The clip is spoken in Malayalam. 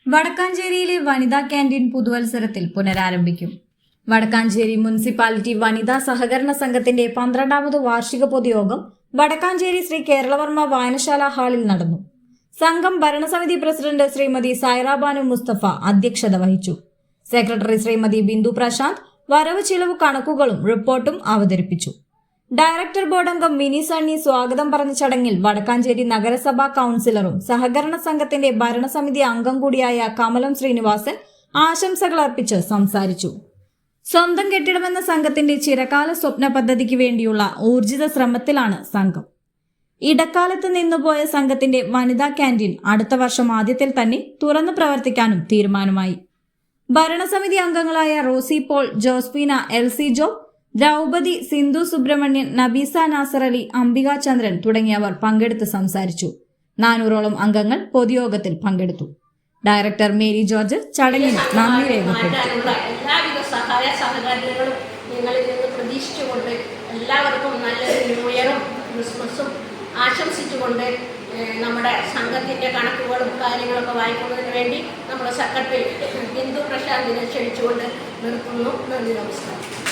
വടക്കാഞ്ചേരിയിലെ വനിതാ ക്യാന്റീൻ പുതുവത്സരത്തിൽ പുനരാരംഭിക്കും. വടക്കാഞ്ചേരി മുനിസിപ്പാലിറ്റി വനിതാ സഹകരണ സംഘത്തിന്റെ 12ാമത് വാർഷിക പൊതുയോഗം വടക്കാഞ്ചേരി ശ്രീ കേരളവർമ്മ വായനശാല ഹാളിൽ നടന്നു. സംഘം ഭരണസമിതി പ്രസിഡന്റ് ശ്രീമതി സൈറാബാനു മുസ്തഫ അധ്യക്ഷത വഹിച്ചു. സെക്രട്ടറി ശ്രീമതി ബിന്ദു പ്രശാന്ത് വരവ് ചിലവ് കണക്കുകളും റിപ്പോർട്ടും അവതരിപ്പിച്ചു. ഡയറക്ടർ ബോർഡ് അംഗം മിനി സണ്ണി സ്വാഗതം പറഞ്ഞ ചടങ്ങിൽ വടക്കാഞ്ചേരി നഗരസഭാ കൌൺസിലറും സഹകരണ സംഘത്തിന്റെ ഭരണസമിതി അംഗം കൂടിയായ കമലം ശ്രീനിവാസൻ ആശംസകൾ അർപ്പിച്ച് സംസാരിച്ചു. സ്വന്തം കെട്ടിടമെന്ന സംഘത്തിന്റെ ചിരകാല സ്വപ്ന പദ്ധതിക്ക് വേണ്ടിയുള്ള ഊർജിത ശ്രമത്തിലാണ് സംഘം. ഇടക്കാലത്ത് നിന്നുപോയ സംഘത്തിന്റെ വനിതാ ക്യാന്റീൻ അടുത്ത വർഷം ആദ്യത്തിൽ തന്നെ തുറന്നു പ്രവർത്തിക്കാനും തീരുമാനമായി. ഭരണസമിതി അംഗങ്ങളായ റോസി പോൾ, ജോസ്ഫീന, എൽസി ജോ, ദ്രൗപദി, സിന്ധു സുബ്രഹ്മണ്യൻ, നബീസ നാസർ അലി, അംബിക ചന്ദ്രൻ തുടങ്ങിയവർ പങ്കെടുത്ത് സംസാരിച്ചു. 400ഓളം അംഗങ്ങൾ പൊതുയോഗത്തിൽ പങ്കെടുത്തു. ഡയറക്ടർ മേരി ജോർജ് ചടങ്ങിൽ നന്ദി രേഖപ്പെടുത്തി. എല്ലാവിധ സഹായ സഹകരണങ്ങളും നിങ്ങളിൽ നിന്ന് പ്രതീക്ഷിച്ചുകൊണ്ട് എല്ലാവർക്കും നല്ലൊരു ന്യൂ ഇയറും ക്രിസ്മസും ആശംസിച്ചുകൊണ്ട് നമ്മുടെ സംഘത്തിൻ്റെ കണക്കുകളും കാര്യങ്ങളൊക്കെ വായിക്കുന്നതിന് വേണ്ടി നമ്മുടെ സെക്രട്ടറി ബിന്ദു പ്രശാന്തിനെ ക്ഷണിച്ചുകൊണ്ട് നിർത്തുന്നു. നന്ദി, നമസ്കാരം.